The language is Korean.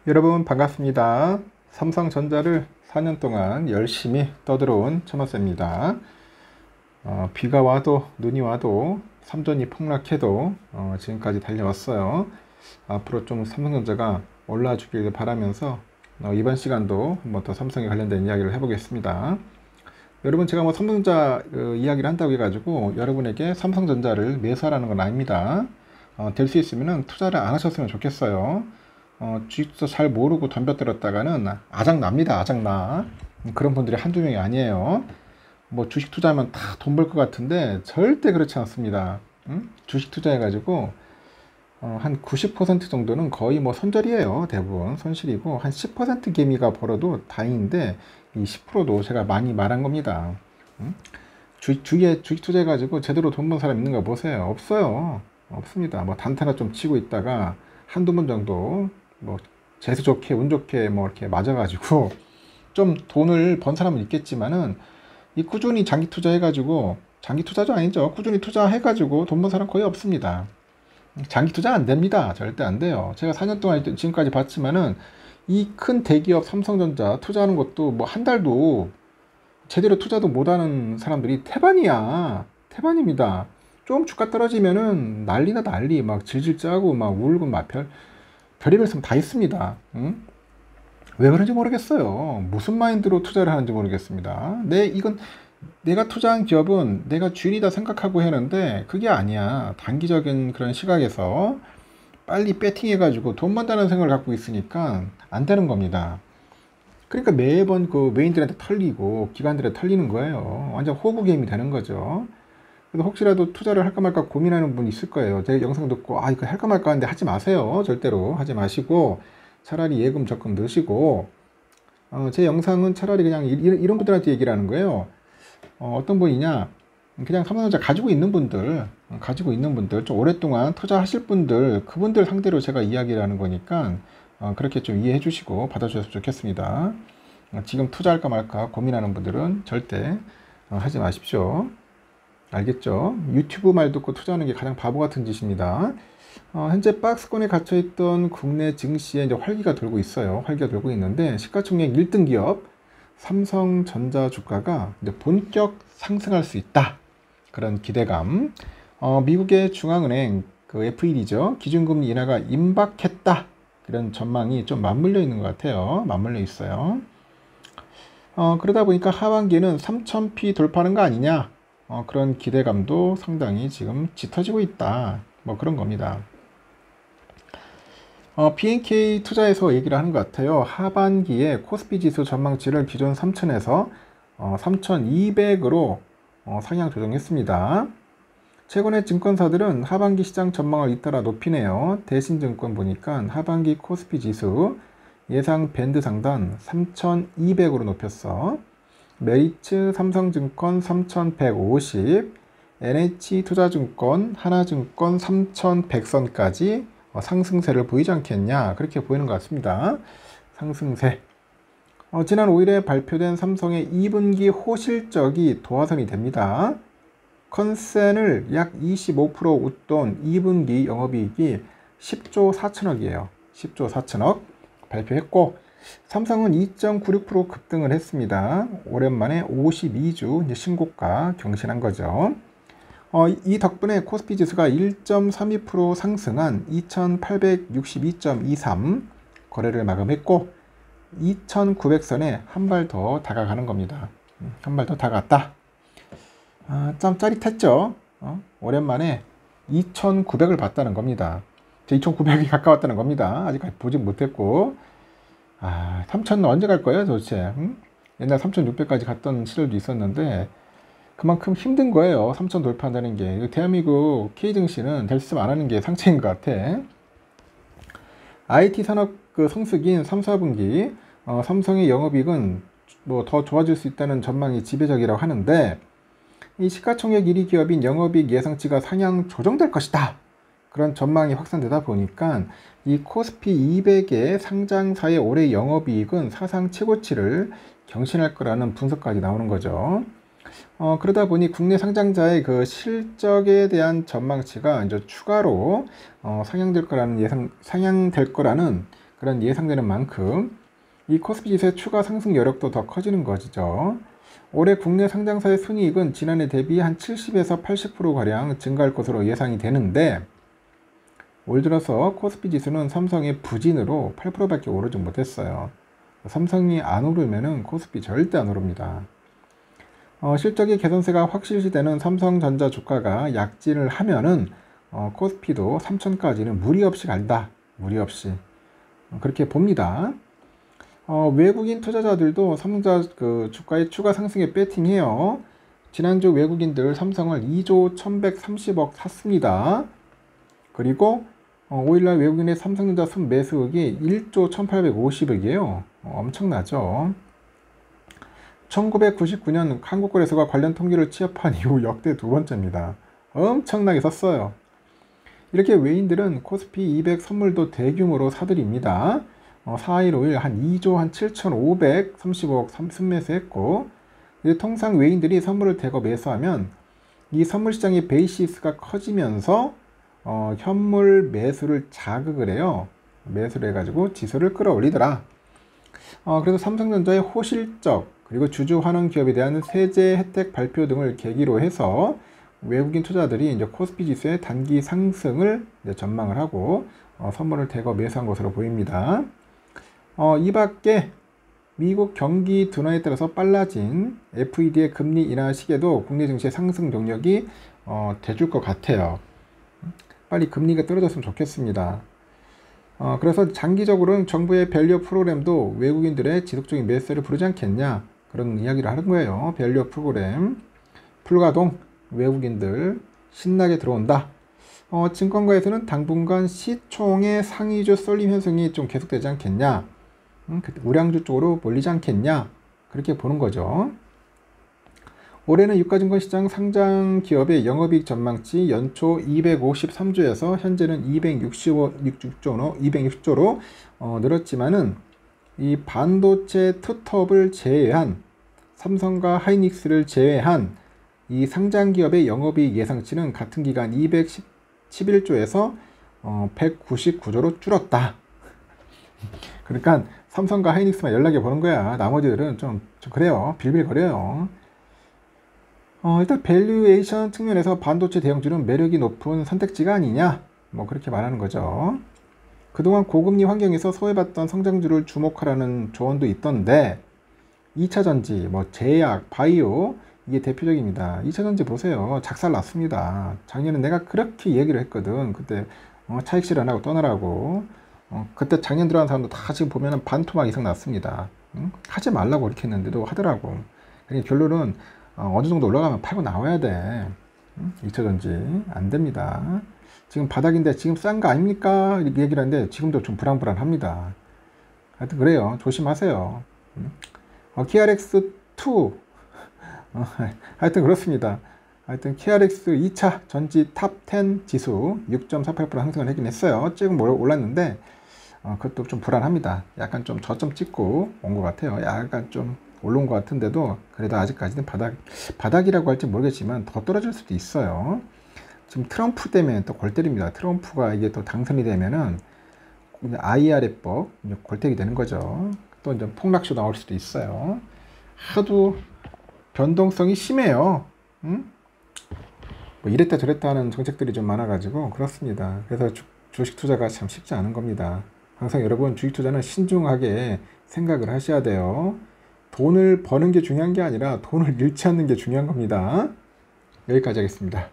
여러분 반갑습니다. 삼성전자를 4년 동안 열심히 떠들어온 천하세입니다. 비가 와도 눈이 와도 삼전이 폭락해도 지금까지 달려왔어요. 앞으로 좀 삼성전자가 올라주길 바라면서 이번 시간도 한번 더 삼성에 관련된 이야기를 해보겠습니다. 여러분, 제가 뭐 삼성전자 이야기를 한다고 해가지고 여러분에게 삼성전자를 매수하라는 건 아닙니다. 될 수 있으면 투자를 안 하셨으면 좋겠어요. 주식도 잘 모르고 덤벼들었다가는 아작납니다. 아작나. 그런 분들이 한두 명이 아니에요. 뭐 주식 투자하면 다 돈 벌 것 같은데 절대 그렇지 않습니다. 주식 투자해가지고 한 90% 정도는 거의 뭐 손절이에요. 대부분 손실이고 한 10% 개미가 벌어도 다행인데 이 10%도 제가 많이 말한 겁니다. 주식 투자해가지고 제대로 돈 번 사람 있는가 보세요. 없어요. 없습니다. 뭐 단타나 좀 치고 있다가 한두 번 정도 뭐 재수 좋게 운 좋게 뭐 이렇게 맞아가지고 좀 돈을 번 사람은 있겠지만은 이 꾸준히 장기 투자해가지고, 장기 투자도 아니죠, 꾸준히 투자해가지고 돈 번 사람 거의 없습니다. 장기 투자 안 됩니다. 절대 안 돼요. 제가 4년 동안 지금까지 봤지만은 이 큰 대기업 삼성전자 투자하는 것도 뭐 한 달도 제대로 투자도 못하는 사람들이 태반이야. 태반입니다. 좀 주가 떨어지면은 난리나 난리, 막 질질 짜고 막 울고 막 별의별 셈 다 있습니다. 응? 왜 그런지 모르겠어요. 무슨 마인드로 투자를 하는지 모르겠습니다. 이건 내가 투자한 기업은 내가 주인이다 생각하고 했는데 그게 아니야. 단기적인 그런 시각에서 빨리 배팅해가지고 돈 번다는 생각을 갖고 있으니까 안 되는 겁니다. 그러니까 매번 그 외인들한테 털리고 기관들한테 털리는 거예요. 완전 호구 게임이 되는 거죠. 그래서 혹시라도 투자를 할까 말까 고민하는 분 있을 거예요. 제 영상 듣고 이거 할까 말까 하는데 하지 마세요. 절대로 하지 마시고 차라리 예금 적금 넣으시고, 제 영상은 차라리 그냥 이런 분들한테 얘기를 하는 거예요. 어떤 분이냐, 그냥 삼성전자 가지고 있는 분들 좀 오랫동안 투자하실 분들, 그분들 상대로 제가 이야기를 하는 거니까 그렇게 좀 이해해 주시고 받아주셨으면 좋겠습니다. 지금 투자할까 말까 고민하는 분들은 절대 하지 마십시오. 알겠죠? 유튜브 말 듣고 투자하는 게 가장 바보 같은 짓입니다. 현재 박스권에 갇혀있던 국내 증시에 이제 활기가 돌고 있어요. 활기가 돌고 있는데 시가총액 1등 기업 삼성전자 주가가 이제 본격 상승할 수 있다. 그런 기대감. 미국의 중앙은행 그 FED죠. 기준금리 인하가 임박했다. 이런 전망이 좀 맞물려 있는 것 같아요. 맞물려 있어요. 그러다 보니까 하반기에는 3000p 돌파하는 거 아니냐. 그런 기대감도 상당히 지금 짙어지고 있다. 뭐 그런 겁니다. BNK 투자에서 얘기를 하는 것 같아요. 하반기에 코스피 지수 전망치를 기존 3000에서 3200으로 상향 조정했습니다. 최근에 증권사들은 하반기 시장 전망을 잇따라 높이네요. 대신증권 보니까 하반기 코스피 지수 예상 밴드 상단 3200으로 높였어. 메리츠 삼성증권 3150, NH투자증권, 하나증권 3100선까지 상승세를 보이지 않겠냐, 그렇게 보이는 것 같습니다. 상승세. 지난 5일에 발표된 삼성의 2분기 호실적이 도화선이 됩니다. 컨센을 약 25% 웃돈 2분기 영업이익이 10조 4천억이에요. 10조 4천억 발표했고, 삼성은 2.96% 급등을 했습니다. 오랜만에 52주 신고가 경신한 거죠. 이 덕분에 코스피 지수가 1.32% 상승한 2862.23 거래를 마감했고 2900선에 한 발 더 다가가는 겁니다. 한 발 더 다가갔다. 참 짜릿했죠. 오랜만에 2900을 봤다는 겁니다. 2900이 가까웠다는 겁니다. 아직까지 보진 못했고, 3000은 언제 갈 거예요 도대체? 옛날 3600까지 갔던 시절도 있었는데 그만큼 힘든 거예요. 3000 돌파한다는 게. 대한민국 K증시는 결심 안 하는 게 상책인 것 같아. IT 산업 그 성수기인 3, 4분기 삼성의 영업이익은 뭐 더 좋아질 수 있다는 전망이 지배적이라고 하는데, 이 시가총액 1위 기업인 영업이익 예상치가 상향 조정될 것이다. 그런 전망이 확산되다 보니까 이 코스피 200의 상장사의 올해 영업이익은 사상 최고치를 경신할 거라는 분석까지 나오는 거죠. 그러다 보니 국내 상장자의 그 실적에 대한 전망치가 이제 추가로 상향될 거라는 그런 예상되는 만큼 이 코스피 지수의 추가 상승 여력도 더 커지는 것이죠. 올해 국내 상장사의 순이익은 지난해 대비 한 70에서 80%가량 증가할 것으로 예상이 되는데, 올 들어서 코스피 지수는 삼성의 부진으로 8%밖에 오르지 못했어요. 삼성이 안 오르면은 코스피 절대 안 오릅니다. 실적의 개선세가 확실시되는 삼성전자 주가가 약진을 하면은 코스피도 3천까지는 무리 없이 간다. 무리 없이. 그렇게 봅니다. 외국인 투자자들도 삼성전자 그 주가의 추가 상승에 배팅해요. 지난주 외국인들 삼성을 2조 1130억 샀습니다. 그리고 5일날 외국인의 삼성전자 순매수액이 1조 1850억이에요. 엄청나죠. 1999년 한국거래소가 관련 통계를 취합한 이후 역대 두 번째입니다. 엄청나게 샀어요. 이렇게 외인들은 코스피 200 선물도 대규모로 사들입니다. 4일 5일 한 2조 한 7,530억 순매수했고, 통상 외인들이 선물을 대거 매수하면 이 선물 시장의 베이시스가 커지면서 현물 매수를 자극을 해요. 매수를 해가지고 지수를 끌어올리더라. 그래서 삼성전자의 호실적 그리고 주주 환원 기업에 대한 세제 혜택 발표 등을 계기로 해서 외국인 투자들이 이제 코스피 지수의 단기 상승을 이제 전망을 하고 선물을 대거 매수한 것으로 보입니다. 이 밖에 미국 경기 둔화에 따라서 빨라진 FED의 금리 인하 시기에도 국내 증시의 상승 동력이 돼줄 것 같아요. 빨리 금리가 떨어졌으면 좋겠습니다. 그래서 장기적으로는 정부의 밸류 프로그램도 외국인들의 지속적인 매수를 부르지 않겠냐, 그런 이야기를 하는 거예요. 밸류 프로그램 불가동, 외국인들 신나게 들어온다. 증권가에서는 당분간 시총의 상위주 쏠림 현상이 좀 계속되지 않겠냐, 우량주 쪽으로 몰리지 않겠냐, 그렇게 보는 거죠. 올해는 유가증권 시장 상장 기업의 영업이익 전망치 연초 253조에서 현재는 260조로 늘었지만은 이 반도체 투톱을 제외한 삼성과 하이닉스를 제외한 이 상장 기업의 영업이익 예상치는 같은 기간 211조에서 199조로 줄었다. 그러니까 삼성과 하이닉스만 연락해 보는 거야. 나머지들은 좀 그래요. 빌빌거려요. 일단 밸류에이션 측면에서 반도체 대형주는 매력이 높은 선택지가 아니냐, 뭐 그렇게 말하는 거죠. 그동안 고금리 환경에서 소외받던 성장주를 주목하라는 조언도 있던데, 2차전지, 뭐 제약, 바이오, 이게 대표적입니다. 2차전지 보세요. 작살 났습니다. 작년에 내가 그렇게 얘기를 했거든. 그때 차익 실현하고 떠나라고. 그때 작년 들어간 사람도 다 지금 보면은 반토막 이상 났습니다. 하지 말라고 이렇게 했는데도 하더라고. 그러니까 결론은 어느 정도 올라가면 팔고 나와야 돼. 2차전지 안 됩니다. 지금 바닥인데 지금 싼 거 아닙니까? 이렇게 얘기를 하는데 지금도 좀 불안불안합니다. 하여튼 그래요. 조심하세요. KRX2 하여튼 그렇습니다. 하여튼 KRX 2차 전지 탑10 지수 6.48% 상승을 하긴 했어요. 조금 올랐는데 그것도 좀 불안합니다. 약간 좀 저점 찍고 온 것 같아요. 약간 좀 올라온 것 같은데도 그래도 아직까지는 바닥이라고 할지 모르겠지만 더 떨어질 수도 있어요. 지금 트럼프 때문에 또 골 때립니다. 트럼프가 이게 또 당선이 되면은 IRA법 골때리게 되는 거죠. 또 이제 폭락쇼 나올 수도 있어요. 하도 변동성이 심해요. 뭐 이랬다 저랬다 하는 정책들이 좀 많아가지고 그렇습니다. 그래서 주식 투자가 참 쉽지 않은 겁니다. 항상 여러분 주식 투자는 신중하게 생각을 하셔야 돼요. 돈을 버는 게 중요한 게 아니라 돈을 잃지 않는 게 중요한 겁니다. 여기까지 하겠습니다.